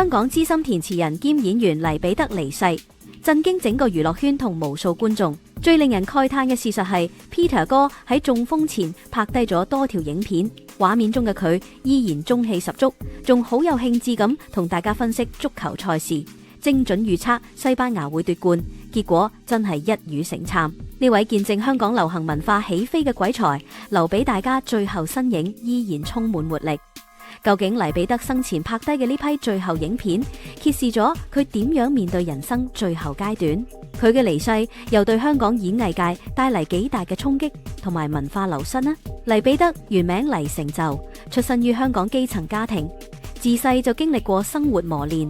香港資深填詞人兼演員黎彼得離世，震驚整個娛樂圈同無數觀眾。最令人慨嘆嘅事實係 Peter 哥喺中風前拍低咗多條影片，畫面中嘅佢依然中氣十足，仲好有興致咁同大家分析足球賽事，精準預測西班牙會奪冠，結果真係一語成讖。呢位見證香港流行文化起飛嘅鬼才，留俾大家最後身影依然充滿活力。究竟黎彼得生前拍低嘅呢批最後影片，揭示咗佢點樣面對人生最後階段？佢嘅離世又對香港演藝界帶嚟幾大嘅衝擊同埋文化流失呢？黎彼得原名黎成就，出身於香港基層家庭，自細就經歷過生活磨練，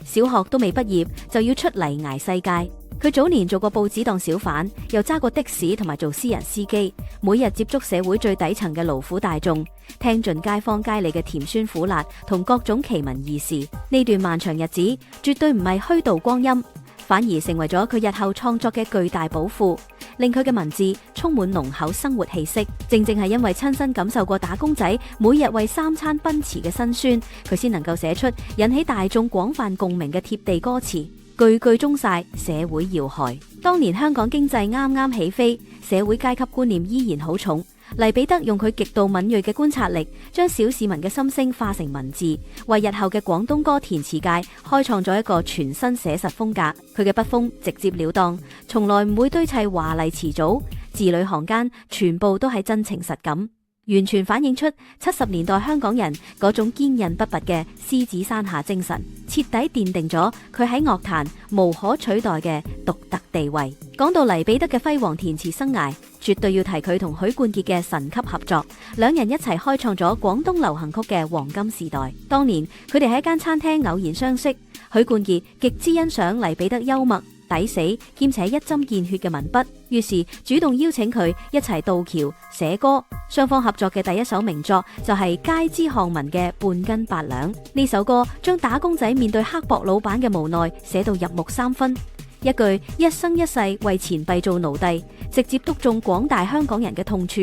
小學都未畢業就要出嚟捱世界。佢早年做過報紙檔小販，又揸過的士同埋做私人司機，每日接觸社會最底層嘅勞苦大眾，聽盡街坊街里嘅甜酸苦辣同各種奇聞異事。呢段漫長日子絕對唔係虛度光陰，反而成為咗佢日後創作嘅巨大寶庫，令佢嘅文字充滿濃厚生活氣息。正正係因為親身感受過打工仔每日為3餐奔馳嘅辛酸，佢先能夠寫出引起大眾廣泛共鳴嘅貼地歌詞，句句中晒社會要害。當年香港經濟啱啱起飛，社會階級觀念依然好重。黎彼得用佢極度敏銳嘅觀察力，將小市民嘅心聲化成文字，為日後嘅廣東歌填詞界開創咗一個全新寫實風格。佢嘅筆鋒直接了當，從來唔會堆砌華麗詞組，字裏行間全部都係真情實感，完全反映出70年代香港人嗰種堅韌不拔嘅獅子山下精神，徹底奠定咗佢喺樂壇無可取代嘅獨特地位。講到黎彼得嘅輝煌填詞生涯，絕對要提佢同許冠傑嘅神級合作，兩人一齊開創咗廣東流行曲嘅黃金時代。當年佢哋喺一間餐廳偶然相識，許冠傑極之欣賞黎彼得幽默、抵死兼且一針見血嘅文筆，於是主動邀請佢一齊渡橋寫歌。雙方合作嘅第一首名作就係街知巷聞嘅半斤八兩。呢首歌將打工仔面對刻薄老闆嘅無奈寫到入木三分，一句一生一世為錢幣做奴隸，直接篤中廣大香港人嘅痛處，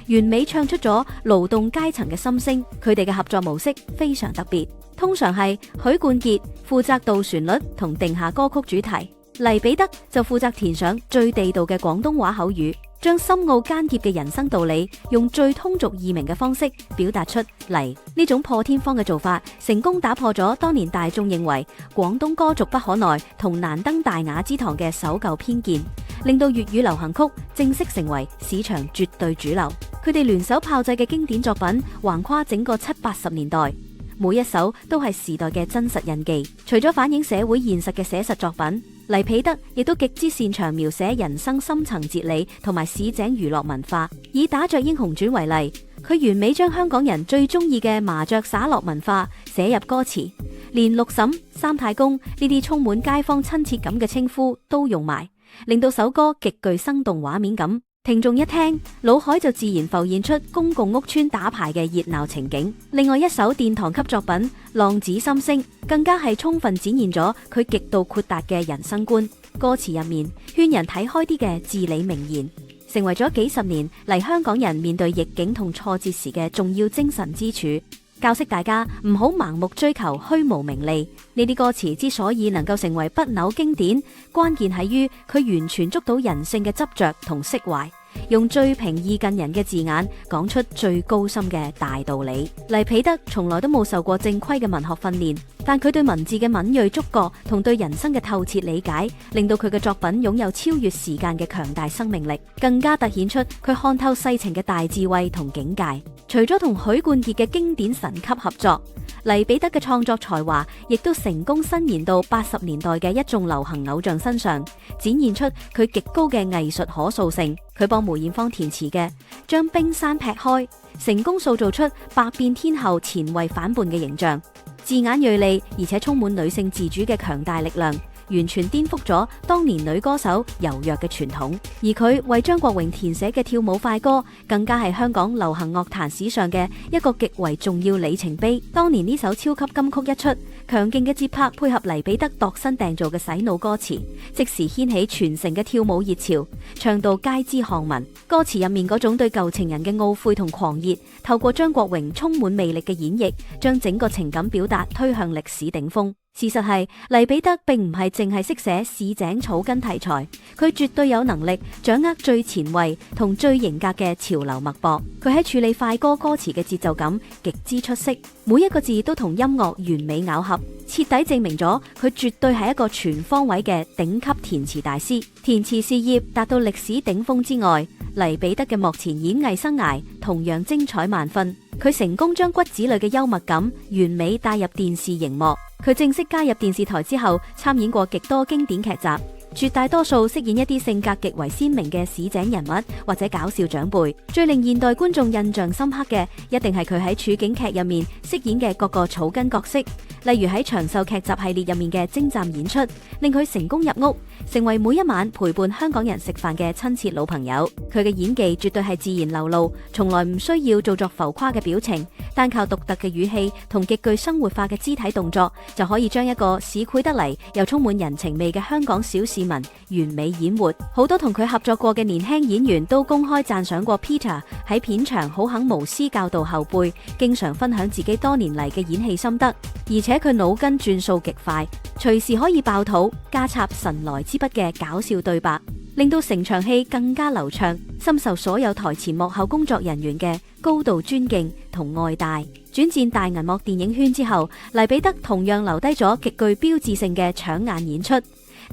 完美唱出咗勞動階層嘅心聲。佢哋嘅合作模式非常特別，通常係許冠傑負責導旋律同定下歌曲主題，黎彼得就負責填上最地道嘅廣東話口語，將深奧艱澀嘅人生道理用最通俗易明嘅方式表達出嚟。呢種破天荒嘅做法，成功打破咗當年大眾認為廣東歌俗不可耐同難登大雅之堂嘅守舊偏見，令到粵語流行曲正式成為市場絕對主流。佢哋聯手炮製嘅經典作品橫跨整個70、80年代，每一首都係時代嘅真實印記。除咗反映社會現實嘅寫實作品，黎彼得亦都極之擅長描寫人生深層哲理同埋市井娛樂文化。以打雀英雄傳為例，佢完美將香港人最中意嘅麻雀耍樂文化寫入歌詞，連六嬸、三太公呢啲充滿街坊親切感嘅稱呼都用埋，令到首歌極具生動畫面感。聽眾一聽，腦海就自然浮現出公共屋邨打牌嘅熱鬧情景。另外一首殿堂級作品《浪子心聲》更加係充分展現咗佢極度豁達嘅人生觀。歌詞入面勸人睇開啲嘅至理名言，成為咗幾十年嚟香港人面對逆境同挫折時嘅重要精神支柱，教識大家唔好盲目追求虛無名利。呢啲歌詞之所以能夠成為不朽經典，關鍵喺於佢完全捉到人性嘅執着同釋懷，用最平易近人嘅字眼講出最高深嘅大道理。黎彼得從來都冇受過正規嘅文學訓練，但佢對文字嘅敏銳觸覺同對人生嘅透徹理解，令到佢嘅作品擁有超越時間嘅強大生命力，更加凸顯出佢看透世情嘅大智慧同境界。除咗同許冠傑嘅經典神級合作，黎彼得嘅創作才華亦都成功伸延到80年代嘅一眾流行偶像身上，展現出佢極高嘅藝術可塑性。佢幫梅艷芳填詞嘅《將冰山劈開》，成功塑造出百變天后前衛反叛嘅形象，字眼銳利而且充滿女性自主嘅強大力量，完全顛覆咗當年女歌手柔弱嘅傳統。而佢為張國榮填寫嘅跳舞快歌，更加係香港流行樂壇史上嘅一個極為重要里程碑。當年呢首超級金曲一出，強勁嘅節拍配合黎彼得度身訂造嘅洗腦歌詞，即時掀起全城嘅跳舞熱潮，唱到街知巷聞。歌詞入面嗰種對舊情人嘅懊悔同狂熱，透過張國榮充滿魅力嘅演繹，將整個情感表達推向歷史頂峰。事實係黎彼得並唔係淨係識寫市井草根題材，佢絕對有能力掌握最前衛同最型格嘅潮流脈搏。佢喺處理快歌歌詞嘅節奏感極之出色，每一個字都同音樂完美咬合，徹底證明咗佢絕對係一個全方位嘅頂級填詞大師。填詞事業達到歷史頂峰之外，黎彼得嘅幕前演藝生涯同樣精彩萬分。佢成功將骨子裏嘅幽默感完美帶入電視熒幕。佢正式加入電視台之後，參演過極多經典劇集，絕大多數飾演一啲性格極為鮮明嘅市井人物或者搞笑長輩。最令現代觀眾印象深刻嘅，一定係佢喺處境劇入面飾演嘅各個草根角色，例如喺長壽劇集系列入面嘅精湛演出，令佢成功入屋，成為每一晚陪伴香港人食飯嘅親切老朋友。佢嘅演技絕對係自然流露，從來唔需要做作浮誇嘅表情，單靠獨特嘅語氣同極具生活化嘅肢體動作，就可以將一個市儈得嚟又充滿人情味嘅香港小市民完美演活。好多同佢合作過嘅年輕演員都公開讚賞過 Peter 喺片場好肯無私教導後輩，經常分享自己多年嚟嘅演戲心得，而且佢腦筋轉數極快，隨時可以爆肚，加插神來之筆嘅搞笑對白，令到成場戲更加流暢，深受所有台前幕後工作人員嘅高度尊敬同愛戴。轉戰大銀幕電影圈之後，黎彼得同樣留低咗極具標誌性嘅搶眼演出，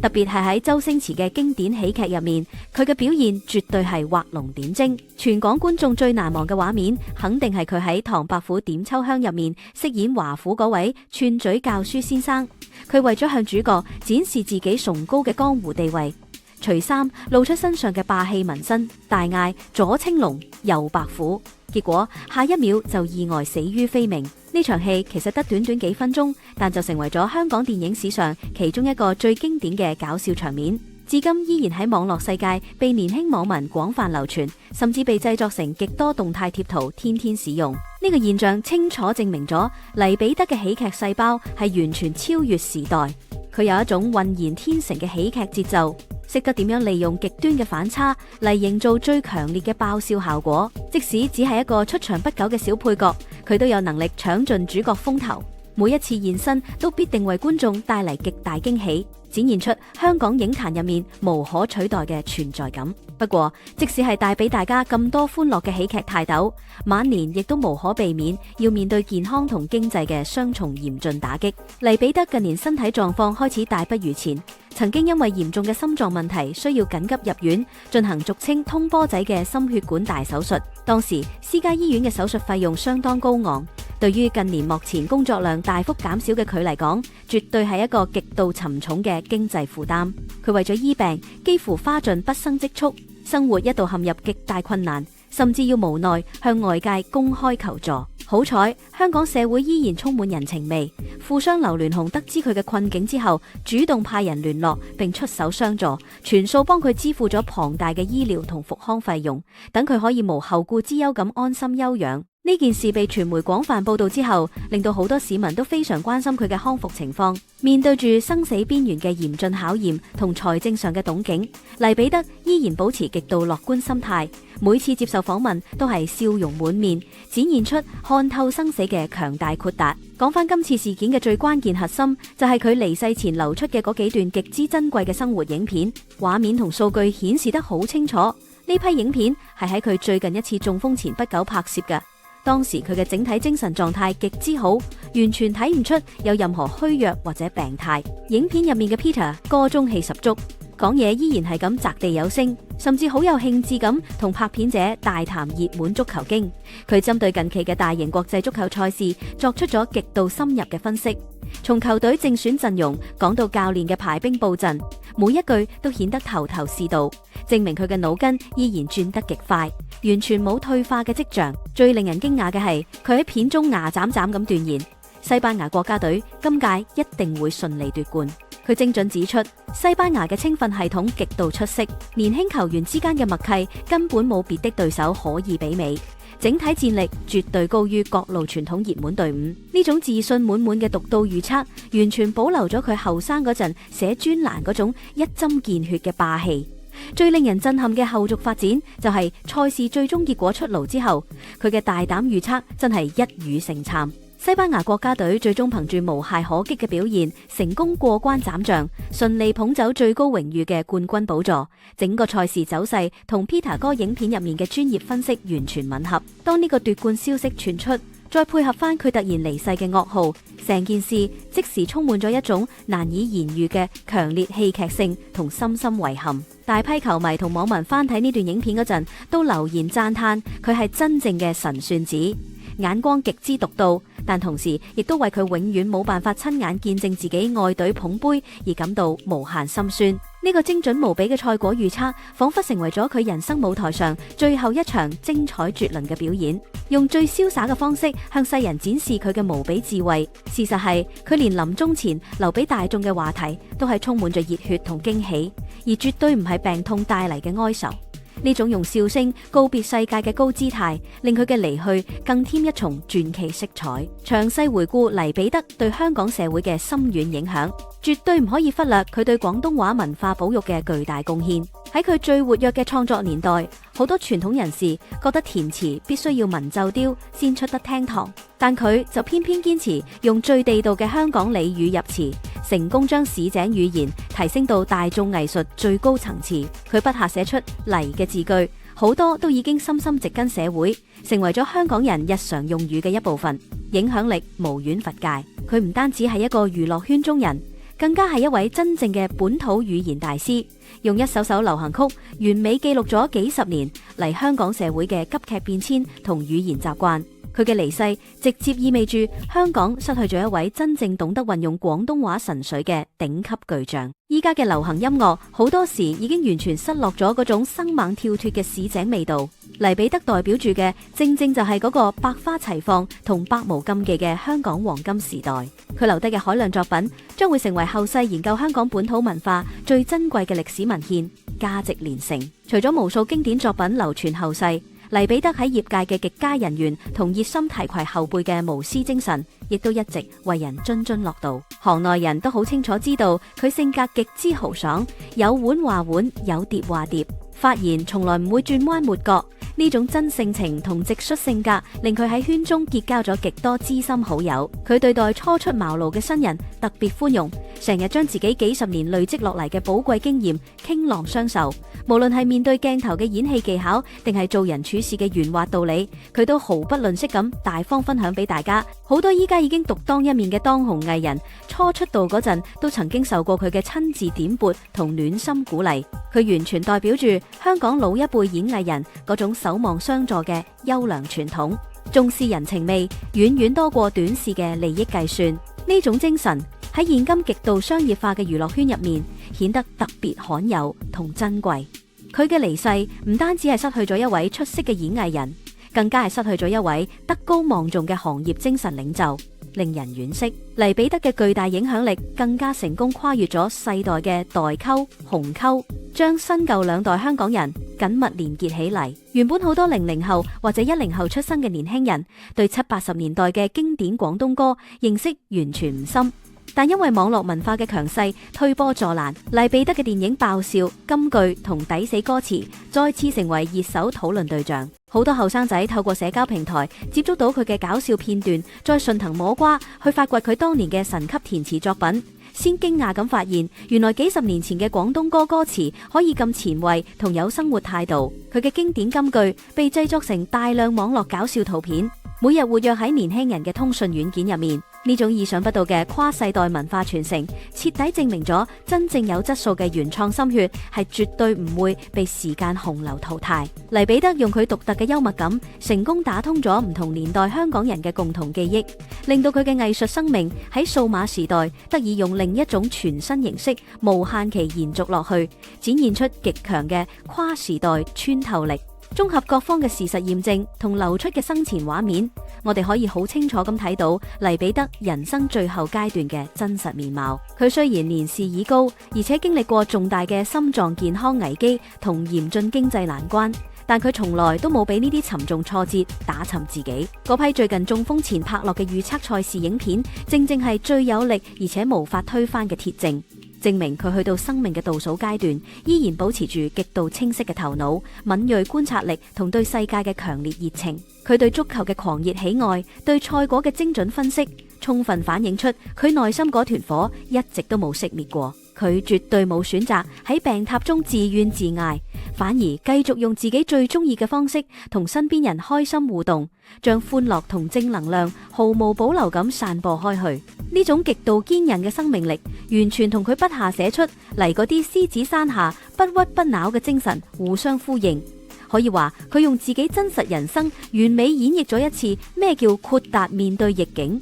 特別係喺周星馳嘅經典喜劇入面，佢嘅表現絕對係畫龍點睛。全港觀眾最難忘嘅畫面，肯定係佢喺《唐伯虎點秋香》入面飾演華府嗰位串嘴教書先生。佢為咗向主角展示自己崇高嘅江湖地位，除衫露出身上嘅霸氣紋身，大嗌左青龍右白虎，結果下一秒就意外死於非命。呢場戲其實得短短幾分鐘，但就成為咗香港電影史上其中一個最經典嘅搞笑場面，至今依然喺網絡世界被年輕網民廣泛流傳，甚至被製作成極多動態貼圖，天天使用。呢個現象清楚證明咗黎彼得嘅喜劇細胞係完全超越時代。佢有一種渾然天成嘅喜劇節奏，識得點樣利用極端嘅反差嚟營造最強烈嘅爆笑效果。即使只係一個出場不久嘅小配角，佢都有能力搶盡主角風頭，每一次現身都必定為觀眾帶嚟極大驚喜，展現出香港影壇入面無可取代嘅存在感。不過，即使係帶俾大家咁多歡樂嘅喜劇泰斗，晚年亦都無可避免要面對健康同經濟嘅雙重嚴峻打擊。黎彼得近年身體狀況開始大不如前，曾經因為嚴重嘅心臟問題需要緊急入院進行俗稱通波仔嘅心血管大手術。當時私家醫院嘅手術費用相當高昂，對於近年幕前工作量大幅減少嘅佢嚟講，絕對係一個極度沉重嘅經濟負擔。佢為咗醫病，幾乎花盡畢生積蓄，生活一度陷入極大困難，甚至要無奈向外界公開求助。好彩香港社會依然充滿人情味，富商劉鑾雄得知佢嘅困境之後，主動派人聯絡並出手相助，全數幫佢支付咗龐大嘅醫療同復康費用，等佢可以無後顧之憂咁安心休養。呢件事被傳媒廣泛報道之後，令到好多市民都非常關心佢嘅康復情況。面對住生死邊緣嘅嚴峻考驗同財政上嘅窘境，黎彼得依然保持極度樂觀心態，每次接受訪問都係笑容滿面，展現出看透生死嘅強大豁達。講翻今次事件嘅最關鍵核心，就係佢離世前流出嘅嗰幾段極之珍貴嘅生活影片，畫面同數據顯示得好清楚。呢批影片係喺佢最近一次中風前不久拍攝嘅。當時佢嘅整體精神狀態極之好，完全睇唔出有任何虛弱或者病態。影片入面嘅 Peter 歌中氣十足，講嘢依然係咁擲地有聲，甚至好有興致咁同拍片者大談熱門足球經。佢針對近期嘅大型國際足球賽事作出咗極度深入嘅分析，從球隊正選陣容講到教練嘅排兵布陣，每一句都顯得頭頭是道，證明佢嘅腦筋依然轉得極快，完全冇退化嘅跡象。最令人驚訝嘅係，佢喺片中牙斬斬咁斷言，西班牙國家隊今屆一定會順利奪冠。佢精準指出，西班牙嘅青訓系統極度出色，年輕球員之間嘅默契根本冇別的對手可以媲美，整體戰力絕對高於各路傳統熱門隊伍。呢種自信滿滿嘅獨到預測，完全保留咗佢後生嗰陣寫專欄嗰種一針見血嘅霸氣。最令人震撼嘅後續發展就係賽事最終結果出爐之後，佢嘅大膽預測真係一語成讖。西班牙國家隊最終憑住無懈可擊嘅表現，成功過關斬將，順利捧走最高榮譽嘅冠軍寶座。整個賽事走勢同 Peter 哥影片入面嘅專業分析完全吻合。當呢個奪冠消息傳出，再配合翻佢突然離世嘅噩耗，成件事即時充滿咗一種難以言喻嘅強烈戲劇性同深深遺憾。大批球迷同網民翻睇呢段影片嗰陣，都留言讚嘆佢係真正嘅神算子，眼光極之獨到，但同時亦都為佢永遠冇辦法親眼見證自己愛隊捧杯而感到無限心酸。呢個精準無比嘅賽果預測，仿佛成為咗佢人生舞台上最後一場精彩絕倫嘅表演，用最瀟灑嘅方式向世人展示佢嘅無比智慧。事實係，佢連臨終前留俾大眾嘅話題都係充滿着熱血同驚喜，而絕對唔係病痛帶嚟嘅哀愁。呢種用笑聲告別世界嘅高姿態，令佢嘅離去更添一重傳奇色彩。詳細回顧黎彼得對香港社會嘅深遠影響，絕對唔可以忽略佢對廣東話文化保育嘅巨大貢獻。喺佢最活躍嘅創作年代，好多傳統人士覺得填詞必須要文奏雕先出得廳堂，但佢就偏偏堅持用最地道嘅香港俚語入詞，成功將市井語言提升到大眾藝術最高層次。佢筆下寫出黎嘅字句，好多都已經深深植根社會，成為咗香港人日常用語嘅一部分，影響力無遠弗屆。佢唔單止係一個娛樂圈中人，更加係一位真正嘅本土語言大師，用一首首流行曲完美記錄咗幾十年嚟香港社會嘅急劇變遷同語言習慣。佢嘅離世直接意味住香港失去咗一位真正懂得運用廣東話神髓嘅頂級巨匠。依家嘅流行音樂好多時已經完全失落咗嗰種生猛跳脫嘅市井味道。黎彼得代表住嘅正正就係嗰個百花齊放同百無禁忌嘅香港黃金時代。佢留低嘅海量作品將會成為後世研究香港本土文化最珍貴嘅歷史文獻，價值連城。除咗無數經典作品流傳後世，黎彼得喺業界嘅極佳人緣同熱心提攜後輩嘅無私精神，亦都一直為人津津樂道。行內人都好清楚知道佢性格極之豪爽，有碗話碗，有碟話碟，發言從來唔會轉彎抹角。呢種真性情同直率性格，令佢喺圈中結交咗極多知心好友。佢對待初出茅廬嘅新人特別寬容，成日將自己幾十年累積落嚟嘅寶貴經驗傾囊相授。無論係面對鏡頭嘅演戲技巧，定係做人處事嘅圓滑道理，佢都毫不吝嗇咁大方分享俾大家。好多依家已經獨當一面嘅當紅藝人，初出道嗰陣都曾經受過佢嘅親自點撥同暖心鼓勵。佢完全代表住香港老一輩演藝人嗰種守望相助嘅優良傳統，重視人情味，遠遠多過短視嘅利益計算。呢種精神喺現今極度商業化嘅娛樂圈入面，顯得特別罕有同珍貴。佢嘅離世唔單止係失去咗一位出色嘅演藝人，更加係失去咗一位德高望重嘅行業精神領袖，令人惋惜。黎彼得嘅巨大影響力更加成功跨越咗世代嘅代溝、鴻溝，將新舊兩代香港人緊密連結起嚟。原本好多00後或者10後出生嘅年輕人，對70、80年代嘅經典廣東歌認識完全唔深。但因為網絡文化嘅強勢推波助瀾，黎彼得嘅電影爆笑、金句同抵死歌詞再次成為熱搜討論對象。好多後生仔透過社交平台接觸到佢嘅搞笑片段，再順藤摸瓜去發掘佢當年嘅神級填詞作品，先驚訝咁發現，原來幾十年前嘅廣東歌歌詞可以咁前衛同有生活態度。佢嘅經典金句被製作成大量網絡搞笑圖片，每日活躍喺年輕人嘅通訊軟件入面。呢種意想不到嘅跨世代文化傳承，徹底證明咗真正有質素嘅原創心血係絕對唔會被時間洪流淘汰。黎彼得用佢獨特嘅幽默感，成功打通咗唔同年代香港人嘅共同記憶，令到佢嘅藝術生命喺數碼時代得以用另一種全新形式無限期延續落去，展現出極強嘅跨時代穿透力。綜合各方嘅事實驗證同流出嘅生前畫面，我哋可以好清楚咁睇到黎彼得人生最後階段嘅真實面貌。佢雖然年事已高，而且經歷過重大嘅心臟健康危機同嚴峻經濟難關，但佢從來都冇俾呢啲沉重挫折打沉自己。嗰批最近中風前拍落嘅預測賽事影片，正正係最有力而且無法推翻嘅鐵證。證明佢去到生命嘅倒數階段，依然保持住極度清晰嘅頭腦、敏銳觀察力同對世界嘅強烈熱情。佢對足球嘅狂熱喜愛，對賽果嘅精準分析，充分反映出佢內心嗰團火一直都冇熄滅過。佢絕對冇選擇喺病榻中自怨自艾，反而繼續用自己最中意嘅方式同身邊人開心互動，將歡樂同正能量毫無保留咁散播開去。呢種極度堅韌嘅生命力，完全同佢筆下寫出嚟嗰啲獅子山下不屈不撓嘅精神互相呼應。可以話佢用自己真實人生完美演繹咗一次咩叫豁達面對逆境，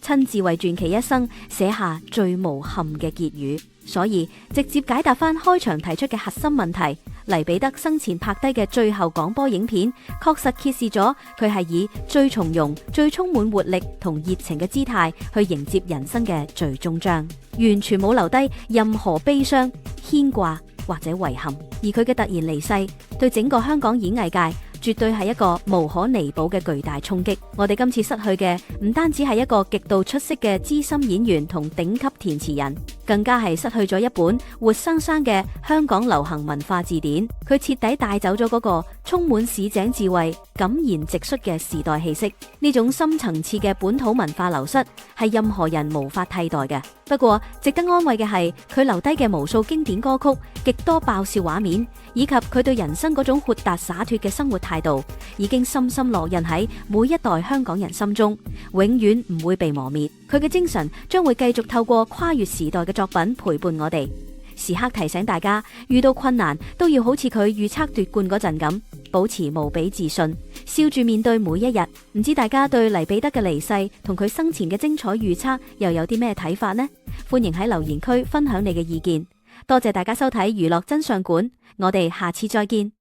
親自為傳奇一生寫下最無憾嘅結語。所以直接解答翻開場提出嘅核心問題，黎彼得生前拍低嘅最後廣播影片，確實揭示咗佢係以最從容、最充滿活力同熱情嘅姿態去迎接人生嘅最終章，完全冇留低任何悲傷、牽掛或者遺憾。而佢嘅突然離世，對整個香港演藝界絕對係一個無可彌補嘅巨大衝擊。我哋今次失去嘅唔單止係一個極度出色嘅資深演員同頂級填詞人，更加係失去咗一本活生生嘅香港流行文化字典。佢徹底帶走咗嗰個充滿市井智慧、敢言直率嘅時代氣息。呢種深層次嘅本土文化流失係任何人無法替代嘅。不過值得安慰嘅係，佢留低嘅無數經典歌曲、極多爆笑畫面，以及佢對人生嗰種豁達灑脫嘅生活態度，已經深深烙印喺每一代香港人心中，永遠唔會被磨滅。佢嘅精神將會繼續透過跨越時代嘅作品陪伴我哋，時刻提醒大家，遇到困難都要好似佢預測奪冠嗰陣咁，保持無比自信，笑住面對每一日。唔知大家對黎彼得嘅離世同佢生前嘅精彩預測又有啲咩睇法呢？歡迎喺留言區分享你嘅意見。多謝大家收睇娛樂真相館，我哋下次再見。